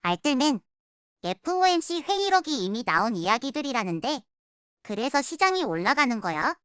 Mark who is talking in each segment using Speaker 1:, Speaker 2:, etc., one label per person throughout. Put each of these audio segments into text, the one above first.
Speaker 1: 알뜰맨, FOMC 회의록이 이미 나온 이야기들이라는데, 그래서 시장이 올라가는 거야?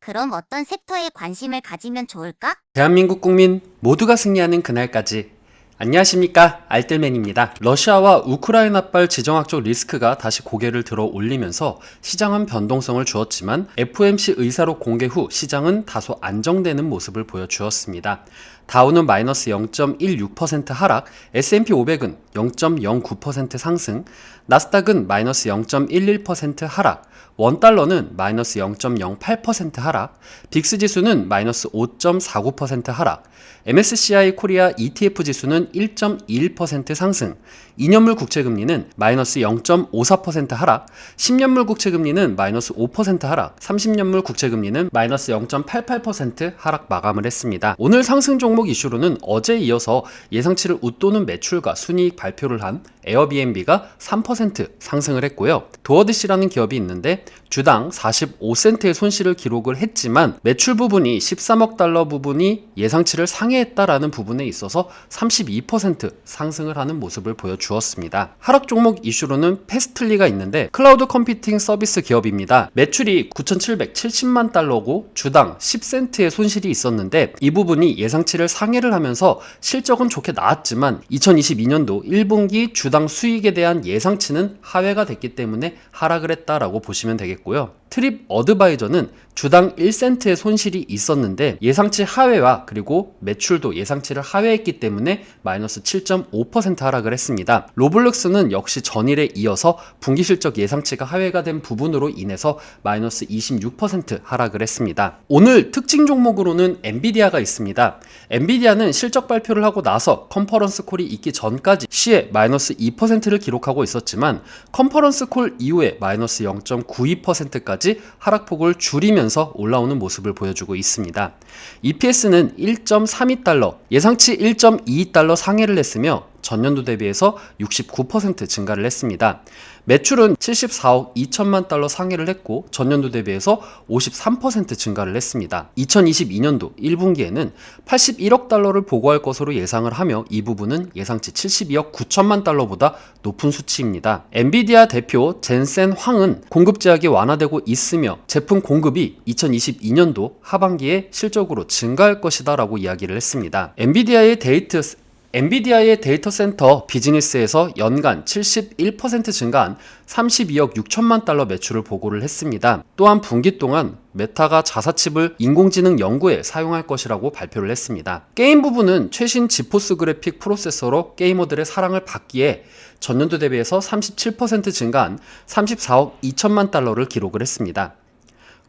Speaker 1: 그럼 어떤 섹터에 관심을 가지면 좋을까?
Speaker 2: 대한민국 국민 모두가 승리하는 그날까지. 안녕하십니까, 알뜰맨입니다. 러시아와 우크라이나발 지정학적 리스크가 다시 고개를 들어 올리면서 시장은 변동성을 주었지만 FOMC 의사록 공개 후 시장은 다소 안정되는 모습을 보여주었습니다. 다우는 마이너스 0.16% 하락, S&P 500은 0.09% 상승, 나스닥은 마이너스 0.11% 하락, 원달러는 마이너스 0.08% 하락, 빅스 지수는 마이너스 5.49% 하락, MSCI 코리아 ETF 지수는 1.21% 상승, 2년물 국채금리는 마이너스 0.54% 하락, 10년물 국채금리는 마이너스 5% 하락, 30년물 국채금리는 마이너스 0.88% 하락 마감을 했습니다. 오늘 상승 종목 이슈로는 어제에 이어서 예상치를 웃도는 매출과 순이익 발표를 한 에어비앤비가 3% 상승을 했고요. 도어디시라는 기업이 있는데 주당 45센트의 손실을 기록을 했지만 매출 부분이 13억 달러 부분이 예상치를 상회했다라는 부분에 있어서 32% 상승을 하는 모습을 보여주었습니다. 하락 종목 이슈로는 패스틀리가 있는데 클라우드 컴퓨팅 서비스 기업입니다. 매출이 9,770만 달러고 주당 10센트의 손실이 있었는데 이 부분이 예상치를 상회를 하면서 실적은 좋게 나왔지만 2022년도 1분기 주당 수익에 대한 예상치는 하회가 됐기 때문에 하락을 했다라고 보시면 되겠고요. 트립 어드바이저는 주당 1센트의 손실이 있었는데 예상치 하회와 그리고 매출도 예상치를 하회했기 때문에 마이너스 7.5% 하락을 했습니다. 로블록스는 역시 전일에 이어서 분기 실적 예상치가 하회가 된 부분으로 인해서 마이너스 26% 하락을 했습니다. 오늘 특징 종목으로는 엔비디아가 있습니다. 엔비디아는 실적 발표를 하고 나서 컨퍼런스 콜이 있기 전까지 시에 마이너스 2%를 기록하고 있었지만 컨퍼런스 콜 이후에 마이너스 0.92%까지 하락폭을 줄이면서 올라오는 모습을 보여주고 있습니다. EPS는 1.32달러, 예상치 1.22달러 상회를 했으며 전년도 대비해서 69% 증가를 했습니다. 매출은 74억 2천만 달러 상회를 했고 전년도 대비해서 53% 증가를 했습니다. 2022년도 1분기에는 81억 달러를 보고할 것으로 예상을 하며 이 부분은 예상치 72억 9천만 달러보다 높은 수치입니다. 엔비디아 대표 젠센 황은 공급 제약이 완화되고 있으며 제품 공급이 2022년도 하반기에 실적으로 증가할 것이다 라고 이야기를 했습니다. 엔비디아의 데이터 센터 비즈니스에서 연간 71% 증가한 32억 6천만 달러 매출을 보고를 했습니다. 또한 분기 동안 메타가 자사칩을 인공지능 연구에 사용할 것이라고 발표를 했습니다. 게임 부분은 최신 지포스 그래픽 프로세서로 게이머들의 사랑을 받기에 전년도 대비해서 37% 증가한 34억 2천만 달러를 기록을 했습니다.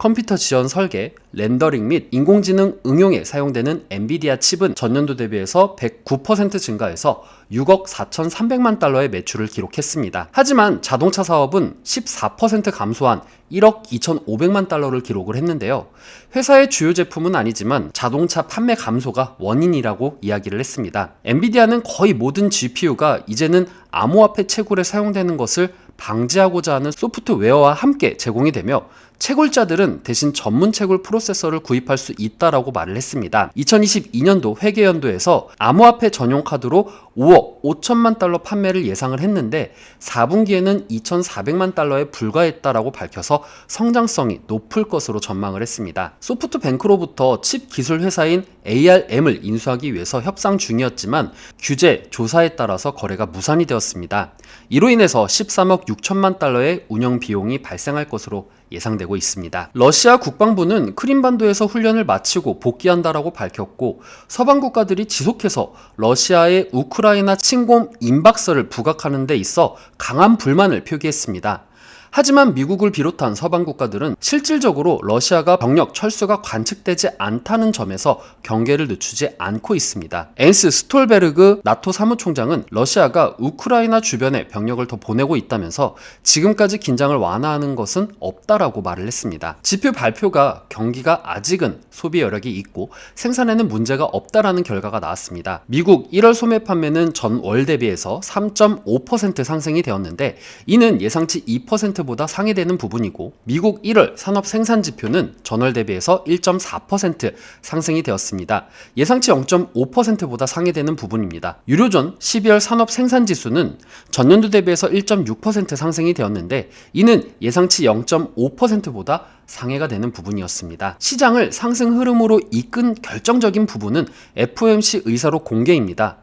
Speaker 2: 컴퓨터 지원 설계, 렌더링 및 인공지능 응용에 사용되는 엔비디아 칩은 전년도 대비해서 109% 증가해서 6억 4,300만 달러의 매출을 기록했습니다. 하지만 자동차 사업은 14% 감소한 1억 2,500만 달러를 기록을 했는데요. 회사의 주요 제품은 아니지만 자동차 판매 감소가 원인이라고 이야기를 했습니다. 엔비디아는 거의 모든 GPU가 이제는 암호화폐 채굴에 사용되는 것을 방지하고자 하는 소프트웨어와 함께 제공이 되며 채굴자들은 대신 전문 채굴 프로세서를 구입할 수 있다라고 말을 했습니다. 2022년도 회계연도에서 암호화폐 전용 카드로 5억 5천만 달러 판매를 예상을 했는데 4분기에는 2,400만 달러에 불과했다라고 밝혀서 성장성이 높을 것으로 전망을 했습니다. 소프트뱅크로부터 칩 기술 회사인 ARM을 인수하기 위해서 협상 중이었지만 규제, 조사에 따라서 거래가 무산이 되었습니다. 이로 인해서 13억 6천만 달러의 운영 비용이 발생할 것으로 예상되고 있습니다. 러시아 국방부는 크림반도에서 훈련을 마치고 복귀한다라고 밝혔고 서방 국가들이 지속해서 러시아의 우크라이나 침공 임박설을 부각하는 데 있어 강한 불만을 표기했습니다. 하지만 미국을 비롯한 서방 국가들은 실질적으로 러시아가 병력 철수가 관측되지 않다는 점에서 경계를 늦추지 않고 있습니다. 앤스 스톨베르그 나토 사무총장은 러시아가 우크라이나 주변에 병력을 더 보내고 있다면서 지금까지 긴장을 완화하는 것은 없다라고 말을 했습니다. 지표 발표가 경기가 아직은 소비 여력이 있고 생산에는 문제가 없다라는 결과가 나왔습니다. 미국 1월 소매 판매는 전월 대비해서 3.5% 상승이 되었는데 이는 예상치 2% 2.5%보다 상회되는 부분이고, 미국 1월 산업 생산 지표는 전월 대비해서 1.4% 상승이 되었습니다. 예상치 0.5%보다 상회되는 부분입니다. 유로존 12월 산업 생산 지수는 전년도 대비해서 1.6% 상승이 되었는데, 이는 예상치 0.5%보다 상회가 되는 부분이었습니다. 시장을 상승 흐름으로 이끈 결정적인 부분은 FOMC 의사로 공개입니다.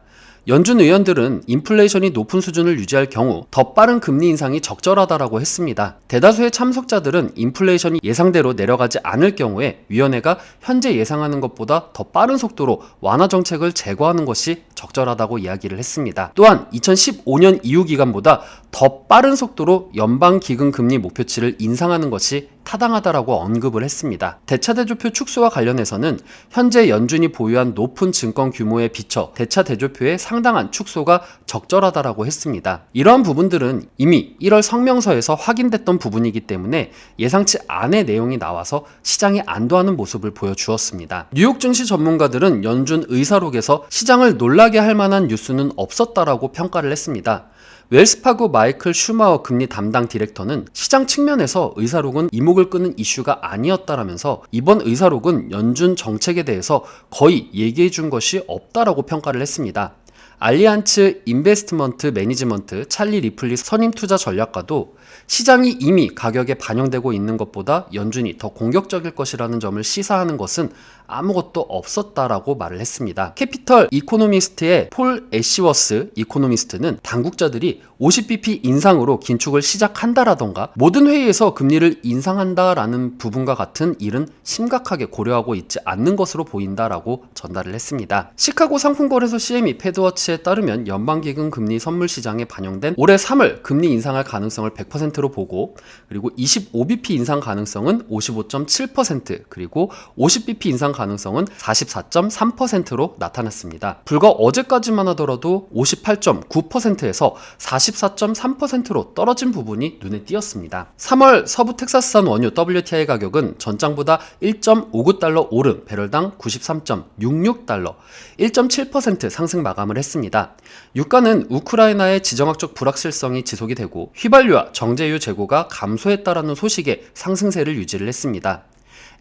Speaker 2: 연준 의원들은 인플레이션이 높은 수준을 유지할 경우 더 빠른 금리 인상이 적절하다라고 했습니다. 대다수의 참석자들은 인플레이션이 예상대로 내려가지 않을 경우에 위원회가 현재 예상하는 것보다 더 빠른 속도로 완화 정책을 제고하는 것이 적절하다고 이야기를 했습니다. 또한 2015년 이후 기간보다 더 빠른 속도로 연방기금 금리 목표치를 인상하는 것이 타당하다라고 언급을 했습니다. 대차대조표 축소와 관련해서는 현재 연준이 보유한 높은 증권 규모에 비춰 대차대조표의 상당한 축소가 적절하다라고 했습니다. 이러한 부분들은 이미 1월 성명서에서 확인됐던 부분이기 때문에 예상치 않의 내용이 나와서 시장이 안도하는 모습을 보여주었습니다. 뉴욕 증시 전문가들은 연준 의사록에서 시장을 놀라게 할 만한 뉴스는 없었다라고 평가를 했습니다. 웰스파고 마이클 슈마워 금리 담당 디렉터는 시장 측면에서 의사록은 이목을 끄는 이슈가 아니었다라면서 이번 의사록은 연준 정책에 대해서 거의 얘기해 준 것이 없다라고 평가를 했습니다. 알리안츠 인베스트먼트 매니지먼트 찰리 리플리 선임 투자 전략가도 시장이 이미 가격에 반영되고 있는 것보다 연준이 더 공격적일 것이라는 점을 시사하는 것은 아무것도 없었다라고 말을 했습니다. 캐피털 이코노미스트의 폴 애쉬워스 이코노미스트는 당국자들이 50bp 인상으로 긴축을 시작한다라던가 모든 회의에서 금리를 인상한다라는 부분과 같은 일은 심각하게 고려하고 있지 않는 것으로 보인다라고 전달을 했습니다. 시카고 상품거래소 CME 패드워치에 따르면 연방기금 금리 선물 시장에 반영된 올해 3월 금리 인상할 가능성을 100%로 보고, 그리고 25bp 인상 가능성은 55.7%, 그리고 50bp 인상 가능성은 44.3%로 나타났습니다. 불과 어제까지만 하더라도 58.9%에서 44.3%로 떨어진 부분이 눈에 띄었습니다. 3월 서부 텍사스산 원유 WTI 가격은 전장보다 1.59달러 오른 배럴당 93.66달러, 1.7% 상승 마감을 했습니다. 유가는 우크라이나의 지정학적 불확실성이 지속이 되고 휘발유와 정제유 재고가 감소했다라는 소식에 상승세를 유지를 했습니다.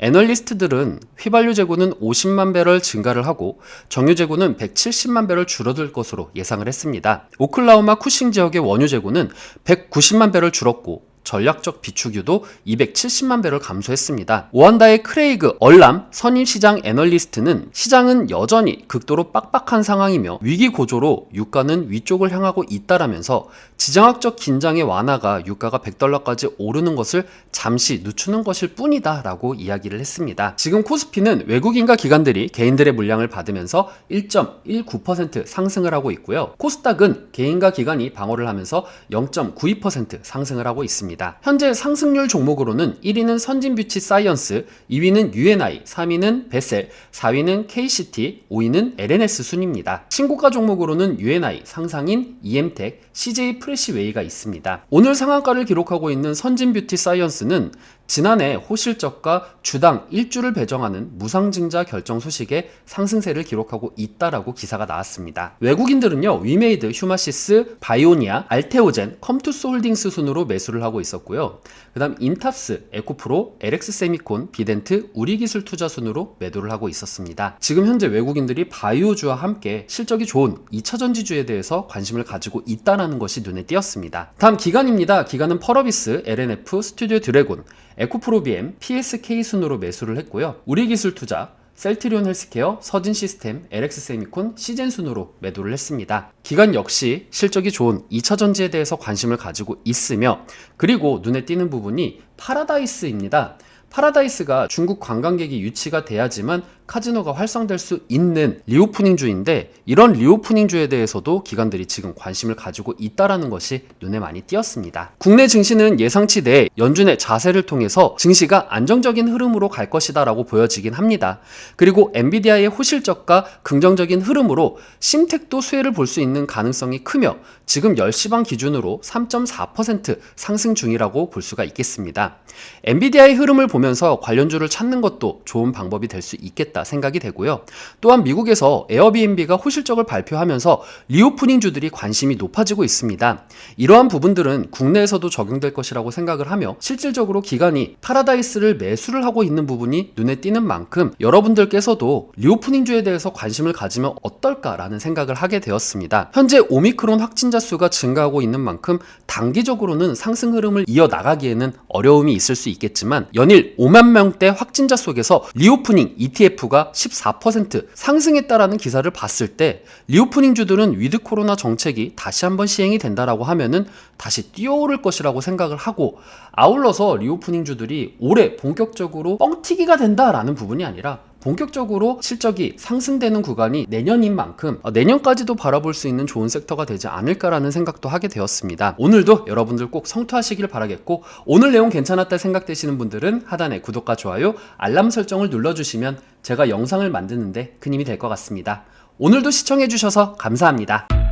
Speaker 2: 애널리스트들은 휘발유 재고는 50만 배럴 증가를 하고 정유 재고는 170만 배럴 줄어들 것으로 예상을 했습니다. 오클라호마 쿠싱 지역의 원유 재고는 190만 배럴 줄었고 전략적 비축유도 270만 배럴 감소했습니다. 오한다의 크레이그 얼람 선임시장 애널리스트는 시장은 여전히 극도로 빡빡한 상황이며 위기 고조로 유가는 위쪽을 향하고 있다라면서 지정학적 긴장의 완화가 유가가 $100까지 오르는 것을 잠시 늦추는 것일 뿐이다 라고 이야기를 했습니다. 지금 코스피는 외국인과 기관들이 개인들의 물량을 받으면서 1.19% 상승을 하고 있고요. 코스닥은 개인과 기관이 방어를 하면서 0.92% 상승을 하고 있습니다. 현재 상승률 종목으로는 1위는 선진뷰티 사이언스, 2위는 UNI, 3위는 베셀, 4위는 KCT, 5위는 LNS 순입니다. 신고가 종목으로는 UNI, 상상인, EM텍, CJ 프레시웨이가 있습니다. 오늘 상한가를 기록하고 있는 선진뷰티 사이언스는 지난해 호실적과 주당 1주를 배정하는 무상증자 결정 소식에 상승세를 기록하고 있다라고 기사가 나왔습니다. 외국인들은요, 위메이드, 휴마시스, 바이오니아, 알테오젠, 컴투스 홀딩스 순으로 매수를 하고 있었고요. 그 다음 인탑스, 에코프로, LX세미콘, 비덴트, 우리기술 투자 순으로 매도를 하고 있었습니다. 지금 현재 외국인들이 바이오주와 함께 실적이 좋은 2차전지주에 대해서 관심을 가지고 있다는 것이 눈에 띄었습니다. 다음 기관입니다. 기관은 펄어비스, LNF, 스튜디오 드래곤, 에코프로비엠, PSK 순으로 매수를 했고요. 우리기술투자, 셀트리온 헬스케어, 서진시스템, LX세미콘, 시젠 순으로 매도를 했습니다. 기관 역시 실적이 좋은 2차전지에 대해서 관심을 가지고 있으며, 그리고 눈에 띄는 부분이 파라다이스입니다. 파라다이스가 중국 관광객이 유치가 돼야지만 카지노가 활성될 수 있는 리오프닝주인데, 이런 리오프닝주에 대해서도 기관들이 지금 관심을 가지고 있다는 것이 눈에 많이 띄었습니다. 국내 증시는 예상치 내에 연준의 자세를 통해서 증시가 안정적인 흐름으로 갈 것이다 라고 보여지긴 합니다. 그리고 엔비디아의 호실적과 긍정적인 흐름으로 심텍도 수혜를 볼 수 있는 가능성이 크며 지금 10시 반 기준으로 3.4% 상승 중이라고 볼 수가 있겠습니다. 엔비디아의 흐름을 보면서 관련주를 찾는 것도 좋은 방법이 될 수 있겠다 아닐까 생각이 되고요. 또한 미국에서 에어비앤비가 호실적을 발표하면서 리오프닝주들이 관심이 높아지고 있습니다. 이러한 부분들은 국내에서도 적용될 것이라고 생각을 하며 실질적으로 기관이 파라다이스를 매수를 하고 있는 부분이 눈에 띄는 만큼 여러분들께서도 리오프닝주에 대해서 관심을 가지면 어떨까라는 생각을 하게 되었습니다. 현재 오미크론 확진자 수가 증가하고 있는 만큼 단기적으로는 상승 흐름을 이어나가기에는 어려움이 있을 수 있겠지만 연일 5만 명대 확진자 속에서 리오프닝 ETF가 14% 상승했다라는 기사를 봤을 때 리오프닝주들은 위드 코로나 정책이 다시 한번 시행이 된다라고 하면은 다시 뛰어오를 것이라고 생각을 하고, 아울러서 리오프닝주들이 올해 본격적으로 뻥튀기가 된다라는 부분이 아니라 본격적으로 실적이 상승되는 구간이 내년인 만큼 내년까지도 바라볼 수 있는 좋은 섹터가 되지 않을까라는 생각도 하게 되었습니다. 오늘도 여러분들 꼭 성투하시길 바라겠고, 오늘 내용 괜찮았다 생각되시는 분들은 하단에 구독과 좋아요, 알람 설정을 눌러주시면 제가 영상을 만드는데 큰 힘이 될 것 같습니다. 오늘도 시청해주셔서 감사합니다.
Speaker 1: 음.